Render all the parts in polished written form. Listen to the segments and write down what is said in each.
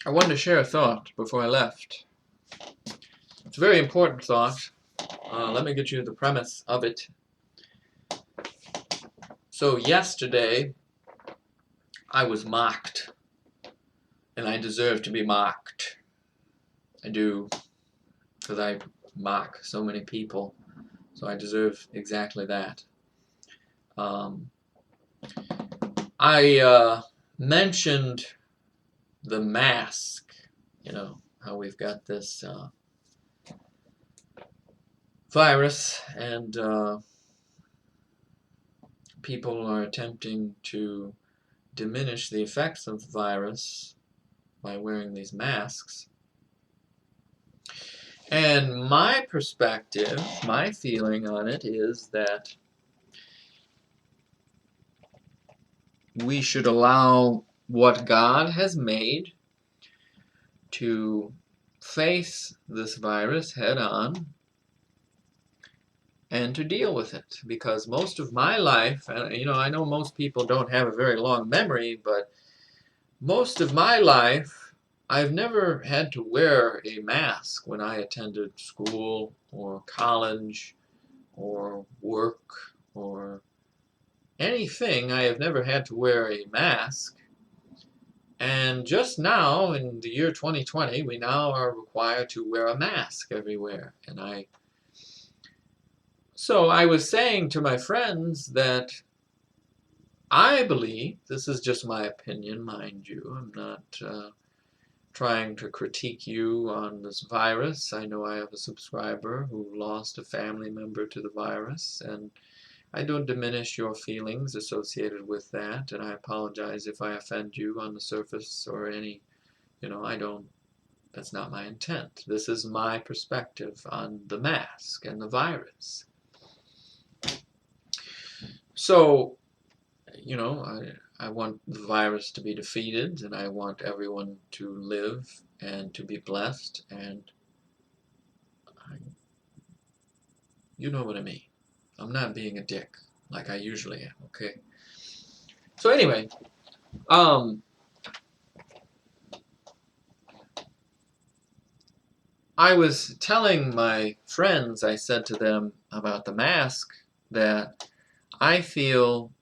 I wanted to share a thought before I left. It's a very important thought. Let me get you the premise of it. So yesterday, I was mocked, and I deserve to be mocked. I do, because I mock so many people, so I deserve exactly that. I mentioned the mask, how we've got this virus, and people are attempting to diminish the effects of the virus by wearing these masks. And my perspective, my feeling on it is that we should allow what God has made to face this virus head on and to deal with it. Because most of my life, I know most people don't have a very long memory, but most of my life, I've never had to wear a mask when I attended school or college or work or anything. I have never had to wear a mask. And just now, in the year 2020, we now are required to wear a mask everywhere. So I was saying to my friends that I believe, this is just my opinion, mind you, I'm not trying to critique you on this virus. I know I have a subscriber who lost a family member to the virus, and I don't diminish your feelings associated with that, and I apologize if I offend you on the surface or any, that's not my intent. This is my perspective on the mask and the virus. So, I want the virus to be defeated, and I want everyone to live and to be blessed, and you know what I mean. I'm not being a dick like I usually am, okay? So anyway, I was telling my friends, I said to them about the mask, that I feel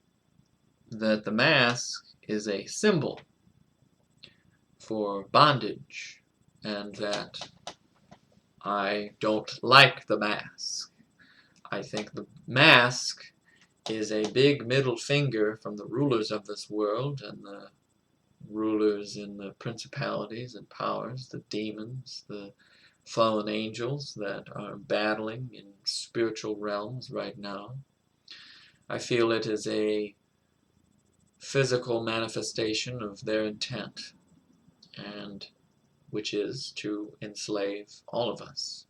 that the mask is a symbol for bondage, and that I don't like the mask. I think the mask is a big middle finger from the rulers of this world and the rulers in the principalities and powers, the demons, the fallen angels that are battling in spiritual realms right now. I feel it is a physical manifestation of their intent, and which is to enslave all of us.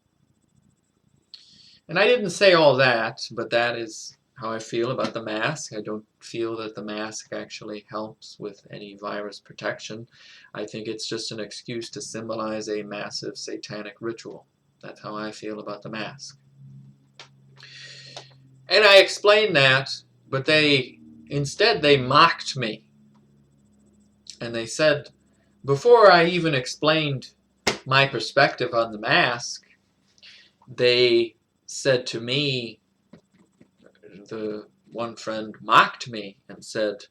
And I didn't say all that, but that is how I feel about the mask. I don't feel that the mask actually helps with any virus protection. I think it's just an excuse to symbolize a massive satanic ritual. That's how I feel about the mask. And I explained that, but instead they mocked me. And they said, before I even explained my perspective on the mask, they said to me, the one friend mocked me and said,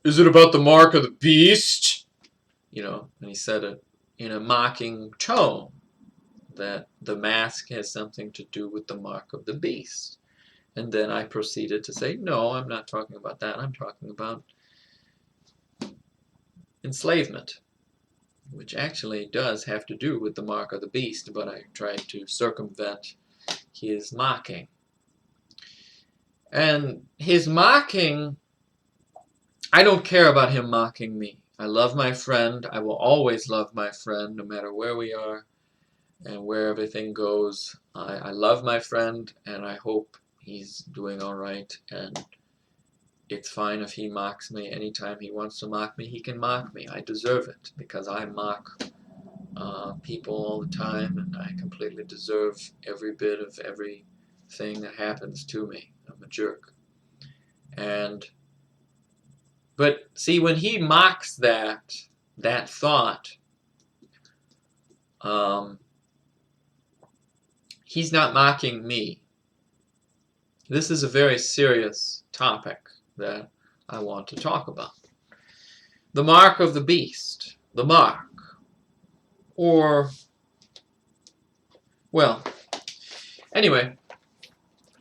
is it about the mark of the beast? And he said it in a mocking tone, that the mask has something to do with the mark of the beast. And then I proceeded to say, no, I'm not talking about that. I'm talking about enslavement, which actually does have to do with the mark of the beast, but I tried to circumvent his mocking. And his mocking, I don't care about him mocking me. I love my friend. I will always love my friend, no matter where we are and where everything goes. I love my friend, and I hope he's doing all right. And it's fine if he mocks me. Anytime he wants to mock me, he can mock me. I deserve it, because I mock people all the time, and I completely deserve every bit of everything that happens to me. I'm a jerk. And But see, when he mocks that thought, he's not mocking me. This is a very serious topic that I want to talk about. The mark of the beast. The mark. Or, well, anyway,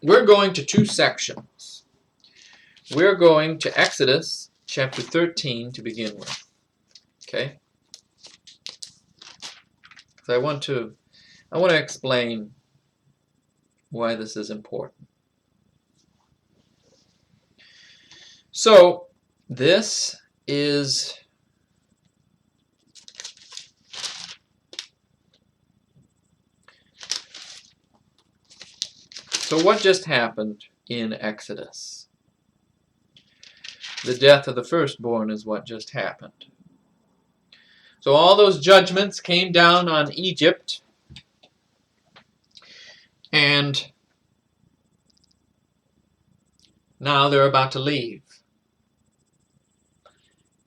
we're going to two sections. We're going to Exodus chapter 13 to begin with. Okay? So I want to explain why this is important. So, this is so what just happened in Exodus? The death of the firstborn is what just happened. So all those judgments came down on Egypt, and now they're about to leave.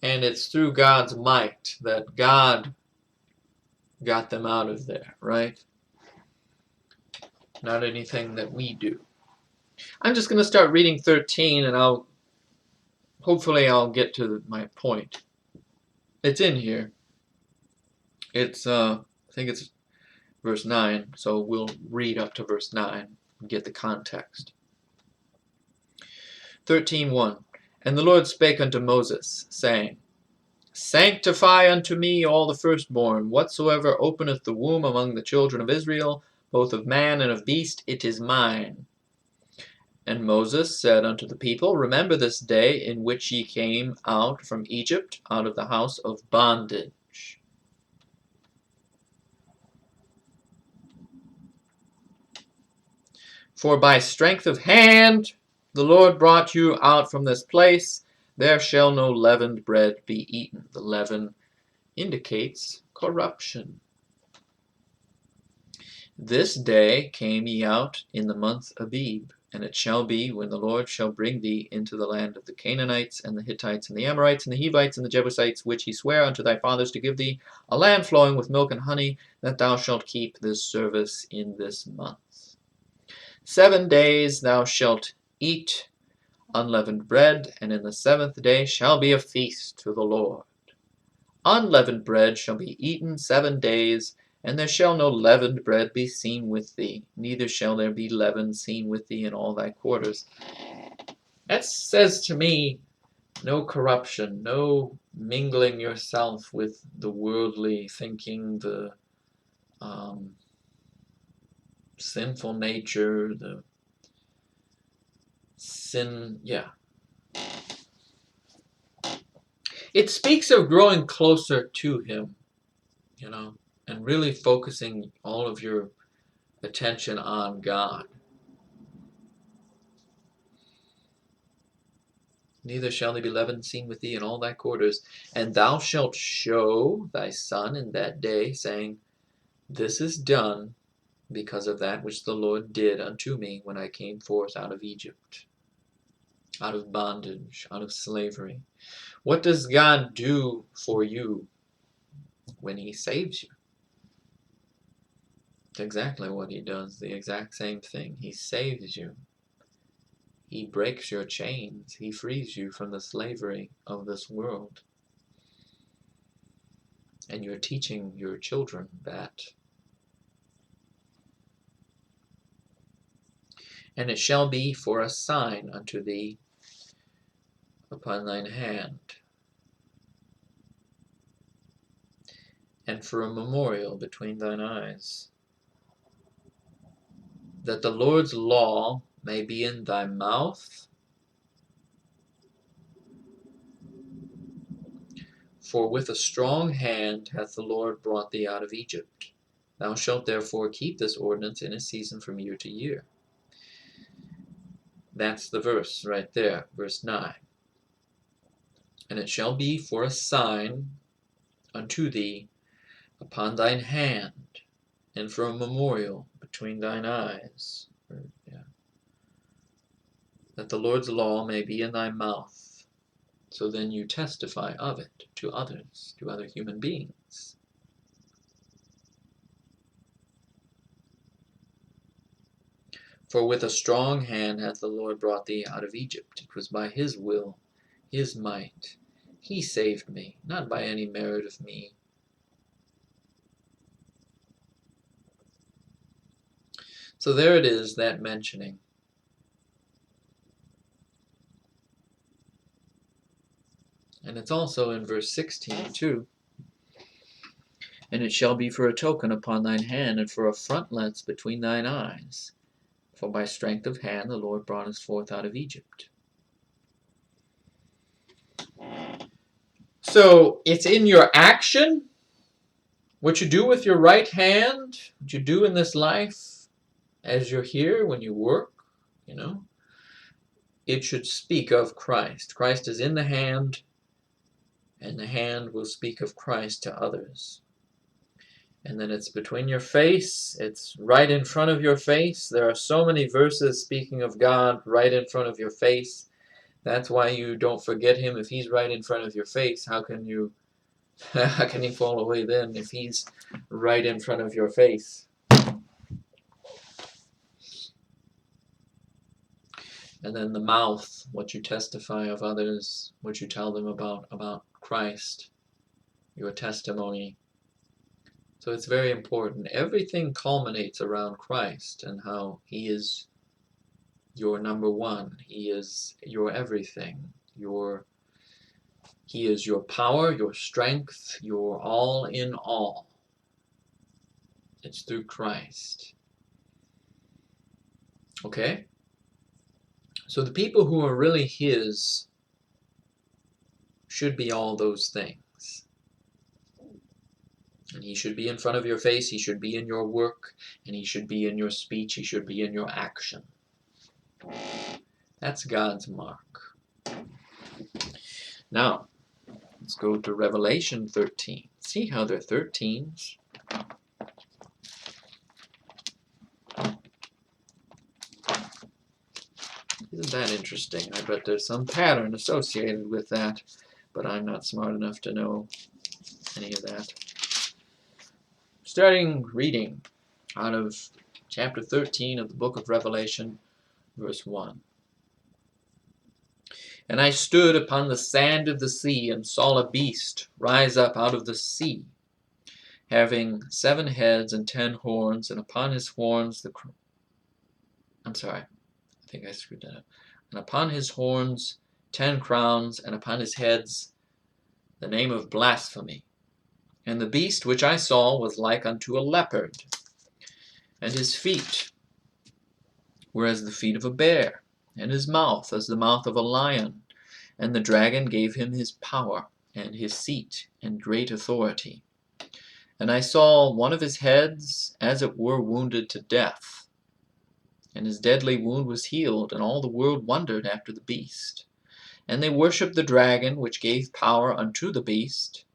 And it's through God's might that God got them out of there, right? Not anything that we do. I'm just going to start reading 13, and hopefully I'll get to my point. It's in here. It's I think it's verse 9, so we'll read up to verse 9 and get the context. 13:1. And the Lord spake unto Moses, saying, Sanctify unto me all the firstborn, whatsoever openeth the womb among the children of Israel, both of man and of beast, it is mine. And Moses said unto the people, Remember this day in which ye came out from Egypt, out of the house of bondage. For by strength of hand the Lord brought you out from this place. There shall no leavened bread be eaten. The leaven indicates corruption. This day came ye out in the month Abib. And it shall be, when the Lord shall bring thee into the land of the Canaanites, and the Hittites, and the Amorites, and the Hivites, and the Jebusites, which he sware unto thy fathers to give thee, a land flowing with milk and honey, that thou shalt keep this service in this month. 7 days thou shalt eat unleavened bread, and in the 7th day shall be a feast to the Lord. Unleavened bread shall be eaten 7 days, and there shall no leavened bread be seen with thee, neither shall there be leaven seen with thee in all thy quarters. That says to me, no corruption, no mingling yourself with the worldly thinking, the sinful nature, the sin, yeah. It speaks of growing closer to him, and really focusing all of your attention on God. Neither shall there be leaven seen with thee in all thy quarters. And thou shalt show thy son in that day, saying, This is done because of that which the Lord did unto me when I came forth out of Egypt, out of bondage, out of slavery. What does God do for you when he saves you? It's exactly what he does, the exact same thing. He saves you. He breaks your chains. He frees you from the slavery of this world. And you're teaching your children that. And it shall be for a sign unto thee upon thine hand, and for a memorial between thine eyes, that the Lord's law may be in thy mouth. For with a strong hand hath the Lord brought thee out of Egypt. Thou shalt therefore keep this ordinance in a season from year to year. That's the verse right there, verse 9. And it shall be for a sign unto thee upon thine hand, and for a memorial between thine eyes. That the Lord's law may be in thy mouth. So then you testify of it to others, to other human beings. For with a strong hand hath the Lord brought thee out of Egypt. It was by his will, his might. He saved me, not by any merit of me. So there it is, that mentioning. And it's also in verse 16 too. And it shall be for a token upon thine hand, and for a frontlets between thine eyes. For by strength of hand the Lord brought us forth out of Egypt. So it's in your action, what you do with your right hand, what you do in this life, as you're here, when you work, it should speak of Christ. Christ is in the hand, and the hand will speak of Christ to others. And then it's between your face, it's right in front of your face. There are so many verses speaking of God right in front of your face. That's why you don't forget him. If he's right in front of your face, how can you fall away then if he's right in front of your face? And then the mouth, what you testify of others, what you tell them about Christ, your testimony. So it's very important. Everything culminates around Christ and how he is your number one. He is your everything. He is your power, your strength, your all in all. It's through Christ. Okay? So the people who are really his should be all those things. And he should be in front of your face, he should be in your work, and he should be in your speech, he should be in your action. That's God's mark. Now, let's go to Revelation 13. See how they're 13s? Isn't that interesting? I bet there's some pattern associated with that, but I'm not smart enough to know any of that. Starting reading out of chapter 13 of the book of Revelation, verse 1. And I stood upon the sand of the sea, and saw a beast rise up out of the sea, having 7 heads and 10 horns, and upon his horns I'm sorry, I think I screwed that up. And upon his horns 10 crowns, and upon his heads the name of blasphemy. And the beast which I saw was like unto a leopard, and his feet were as the feet of a bear, and his mouth as the mouth of a lion. And the dragon gave him his power, and his seat, and great authority. And I saw one of his heads as it were wounded to death, and his deadly wound was healed, and all the world wondered after the beast. And they worshipped the dragon, which gave power unto the beast.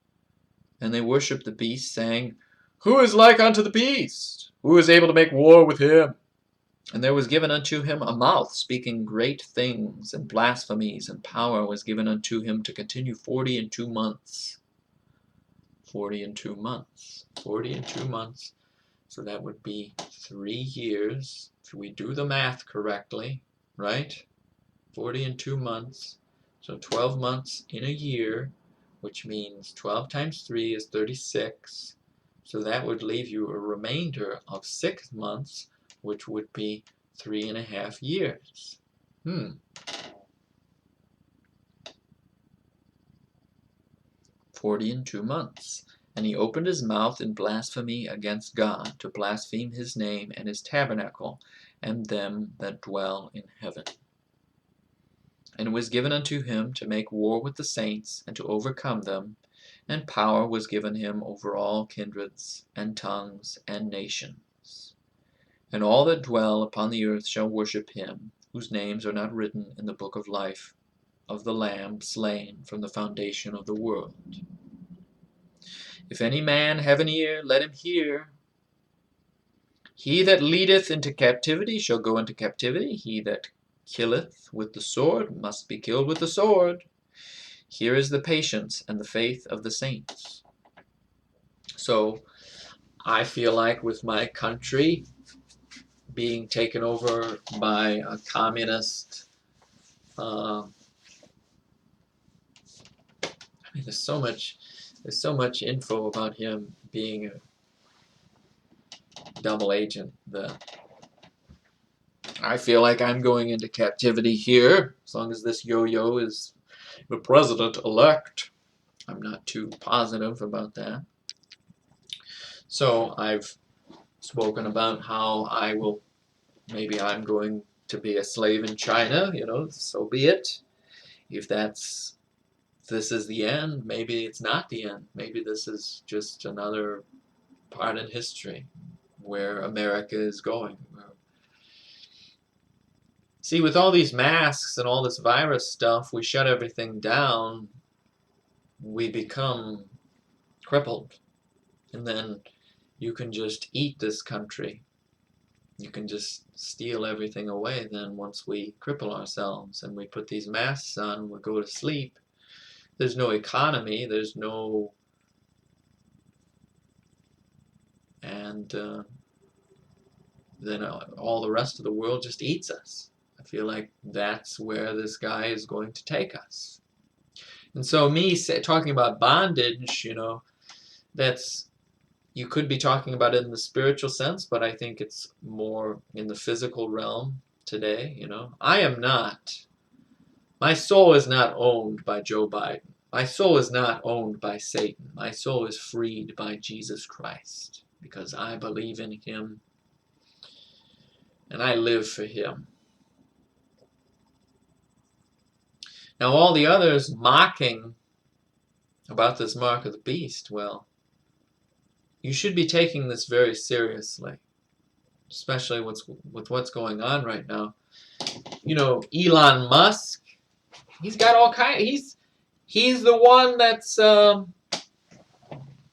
And they worshipped the beast, saying, Who is like unto the beast? Who is able to make war with him? And there was given unto him a mouth speaking great things and blasphemies, and power was given unto him to continue 40 and 2 months. 40 and 2 months. 40 and 2 months. So that would be 3 years. If we do the math correctly, right? 40 and 2 months. So 12 months in a year, which means 12 times 3 is 36. So that would leave you a remainder of 6 months, which would be 3.5 years. 40 and 2 months. And he opened his mouth in blasphemy against God, to blaspheme his name and his tabernacle, and them that dwell in heaven. And it was given unto him to make war with the saints, and to overcome them, and power was given him over all kindreds, and tongues, and nations. And all that dwell upon the earth shall worship him, whose names are not written in the book of life of the Lamb slain from the foundation of the world. If any man have an ear, let him hear. He that leadeth into captivity shall go into captivity. He that killeth with the sword must be killed with the sword. Here is the patience and the faith of the saints. So I feel like with my country being taken over by a communist, I mean, there's so much info about him being a double agent that I feel like I'm going into captivity here, as long as this yo-yo is the president-elect. I'm not too positive about that. So I've spoken about how maybe I'm going to be a slave in China, so be it. If this is the end, maybe it's not the end. Maybe this is just another part in history where America is going. See, with all these masks and all this virus stuff, we shut everything down, we become crippled. And then you can just eat this country. You can just steal everything away then once we cripple ourselves and we put these masks on, we go to sleep. There's no economy, there's no... And then all the rest of the world just eats us. I feel like that's where this guy is going to take us. And so talking about bondage, that's, you could be talking about it in the spiritual sense, but I think it's more in the physical realm today, I am not, my soul is not owned by Joe Biden. My soul is not owned by Satan. My soul is freed by Jesus Christ because I believe in him and I live for him. Now all the others mocking about this mark of the beast, well, you should be taking this very seriously, especially with what's going on right now. Elon Musk, he's got all kinds. He's the one that's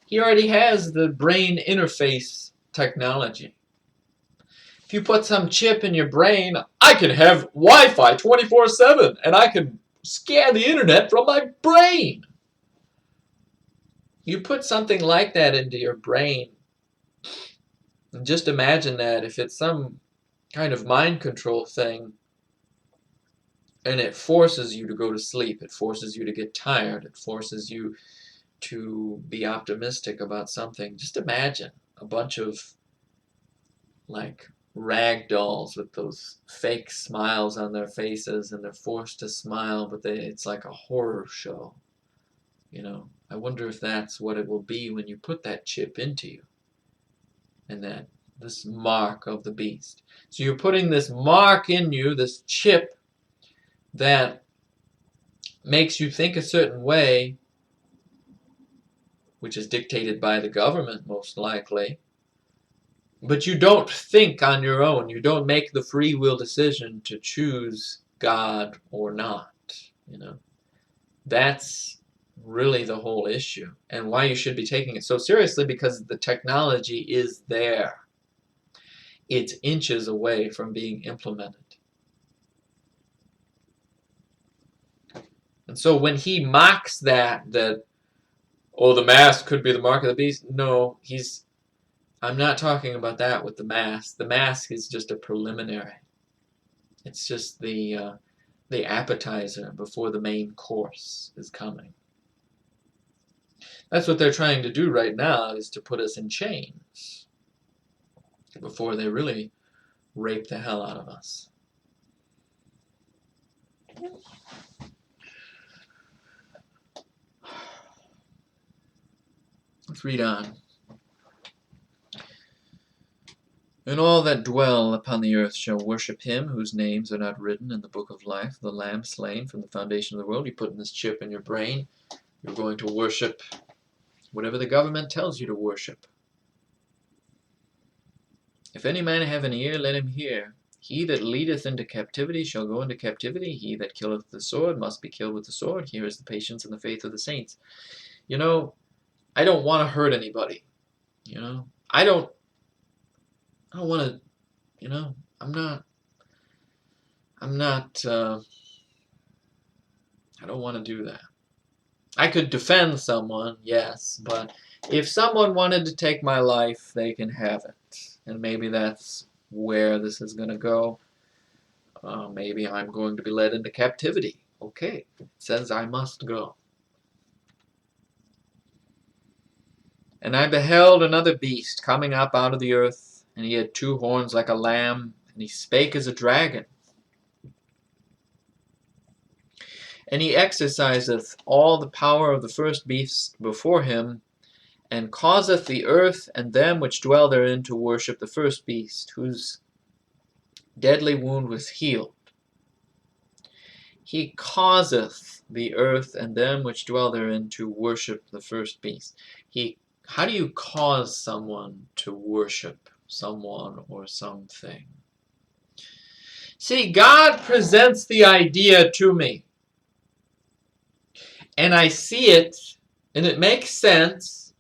he already has the brain interface technology. If you put some chip in your brain, I can have Wi-Fi 24/7, and I can scan the internet from my brain. You put something like that into your brain, and just imagine that if it's some kind of mind control thing, and it forces you to go to sleep, it forces you to get tired, it forces you to be optimistic about something. Just imagine a bunch of like rag dolls with those fake smiles on their faces, and they're forced to smile, but it's like a horror show. I wonder if that's what it will be when you put that chip into you, and this mark of the beast. So you're putting this mark in you, this chip that makes you think a certain way, which is dictated by the government most likely, but you don't think on your own. You don't make the free will decision to choose God or not. That's really the whole issue, and why you should be taking it so seriously, because the technology is there. It's inches away from being implemented. And so when he mocks that oh, the mask could be the mark of the beast, no, I'm not talking about that with the mask. The mask is just a preliminary. It's just the appetizer before the main course is coming. That's what they're trying to do right now, is to put us in chains before they really rape the hell out of us. Let's read on. And all that dwell upon the earth shall worship him whose names are not written in the book of life, the Lamb slain from the foundation of the world. You put in this chip in your brain, you're going to worship whatever the government tells you to worship. If any man have an ear, let him hear. He that leadeth into captivity shall go into captivity. He that killeth with the sword must be killed with the sword. Here is the patience and the faith of the saints. I don't want to hurt anybody. I don't want to, I don't want to do that. I could defend someone, yes, but if someone wanted to take my life, they can have it. And maybe that's where this is going to go. Maybe I'm going to be led into captivity. Okay, it says I must go. And I beheld another beast coming up out of the earth, and he had 2 horns like a lamb, and he spake as a dragon. And he exerciseth all the power of the first beast before him, and causeth the earth and them which dwell therein to worship the first beast, whose deadly wound was healed. He causeth the earth and them which dwell therein to worship the first beast. How do you cause someone to worship someone or something? See, God presents the idea to me, and I see it, and it makes sense,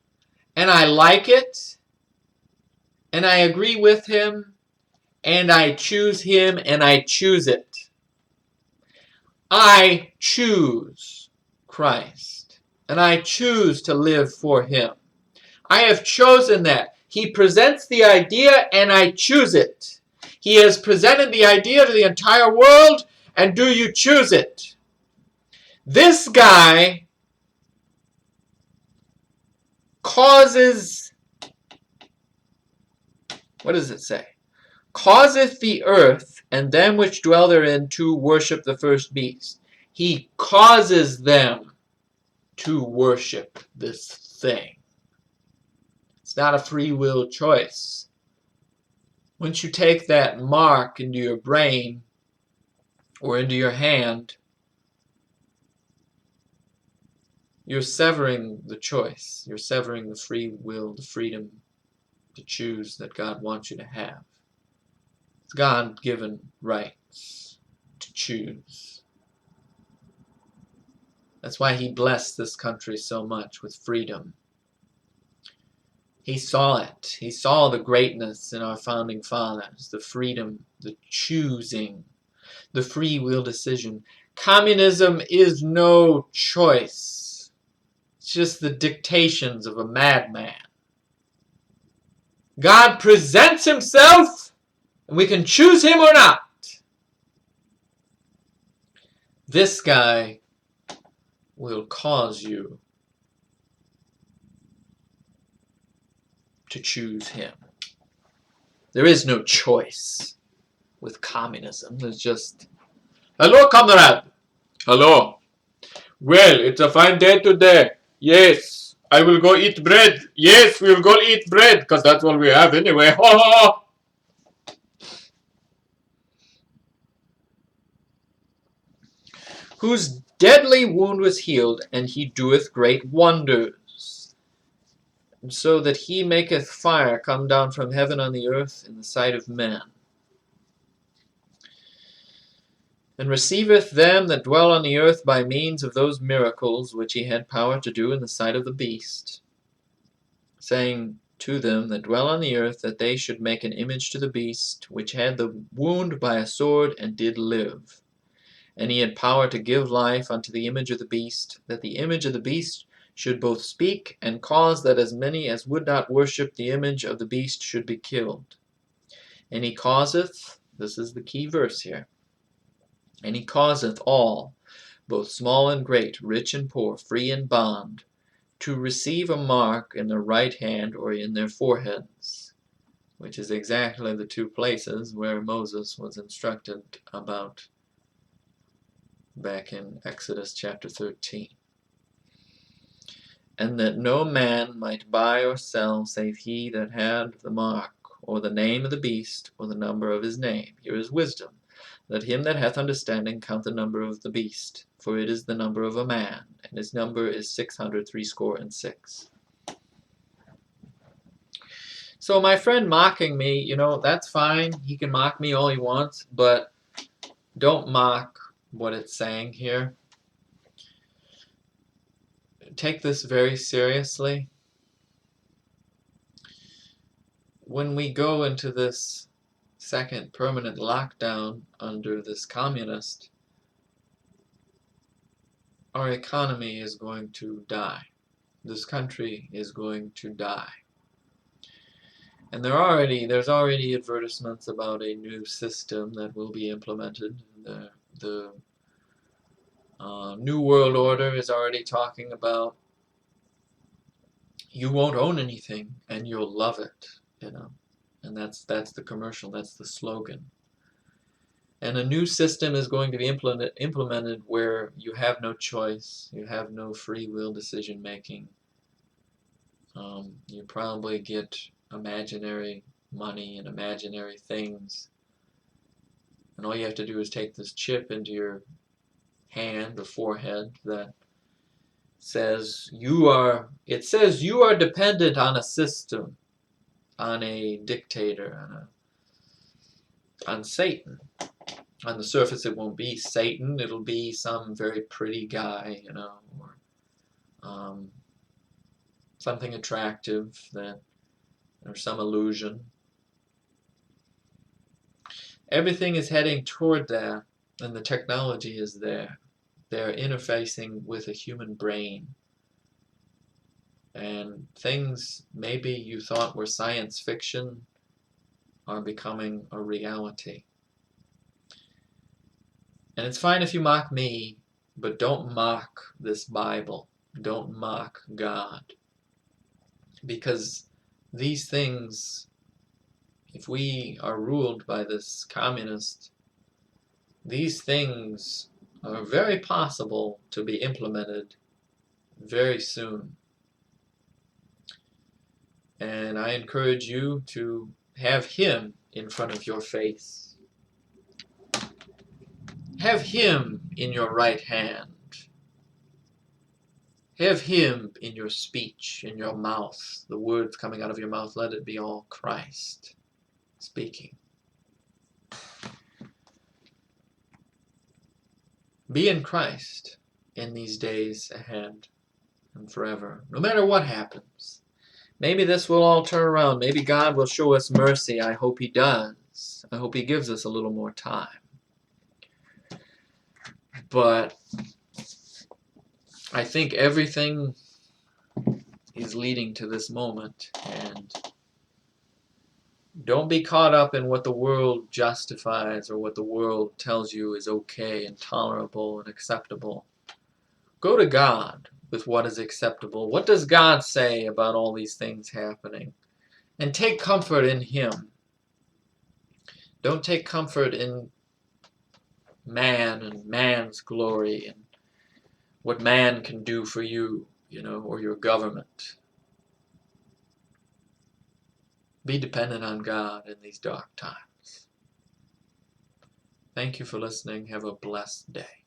and I like it, and I agree with him, and I choose him, and I choose it. I choose Christ, and I choose to live for him. I have chosen that. He presents the idea, and I choose it. He has presented the idea to the entire world, and do you choose it? This guy causes, what does it say? Causeth the earth and them which dwell therein to worship the first beast. He causes them to worship this thing. It's not a free will choice. Once you take that mark into your brain or into your hand, you're severing the choice. You're severing the free will, the freedom to choose that God wants you to have. It's God-given rights to choose. That's why he blessed this country so much with freedom. He saw it. He saw the greatness in our founding fathers, the freedom, the choosing, the free will decision. Communism is no choice. It's just the dictations of a madman. God presents himself, and we can choose him or not. This guy will cause you to choose him. There is no choice with communism. There's just, hello, comrade. Hello. Well, it's a fine day today. Yes, I will go eat bread. Yes, we will go eat bread, because that's what we have anyway. Whose deadly wound was healed, and he doeth great wonders. And so that he maketh fire come down from heaven on the earth in the sight of men. And receiveth them that dwell on the earth by means of those miracles which he had power to do in the sight of the beast, saying to them that dwell on the earth that they should make an image to the beast, which had the wound by a sword and did live. And he had power to give life unto the image of the beast, that the image of the beast should both speak and cause that as many as would not worship the image of the beast should be killed. And he causeth, this is the key verse here, and he causeth all, both small and great, rich and poor, free and bond, to receive a mark in their right hand or in their foreheads, which is exactly the 2 places where Moses was instructed about back in Exodus chapter 13. And that no man might buy or sell save he that had the mark, or the name of the beast, or the number of his name. Here is wisdom. Let him that hath understanding count the number of the beast, for it is the number of a man, and his number is 666. So my friend mocking me, you know, that's fine. He can mock me all he wants, but don't mock what it's saying here. Take this very seriously. When we go into this second permanent lockdown under this communist, our economy is going to die. This country is going to die. And there's already advertisements about a new system that will be implemented. The New World Order is already talking about you won't own anything and you'll love it, you know. And that's the commercial, that's the slogan. And a new system is going to be implemented where you have no choice, you have no free will decision making. You probably get imaginary money and imaginary things. And all you have to do is take this chip into your hand or forehead that says you are dependent on a system, on a dictator, on Satan. On the surface it won't be Satan, it'll be some very pretty guy, you know, or something attractive, that, or some illusion. Everything is heading toward that, and the technology is there. They're interfacing with a human brain. And things maybe you thought were science fiction are becoming a reality. And it's fine if you mock me, but don't mock this Bible. Don't mock God. Because these things, if we are ruled by this communist, these things are very possible to be implemented very soon. And I encourage you to have Him in front of your face. Have Him in your right hand. Have Him in your speech, in your mouth. The words coming out of your mouth, let it be all Christ speaking. Be in Christ in these days ahead and forever, no matter what happens. Maybe this will all turn around. Maybe God will show us mercy. I hope He does. I hope He gives us a little more time. But I think everything is leading to this moment, and don't be caught up in what the world justifies or what the world tells you is okay and tolerable and acceptable. Go to God with what is acceptable. What does God say about all these things happening? And take comfort in Him. Don't take comfort in man and man's glory and what man can do for you, you know, or your government. Be dependent on God in these dark times. Thank you for listening. Have a blessed day.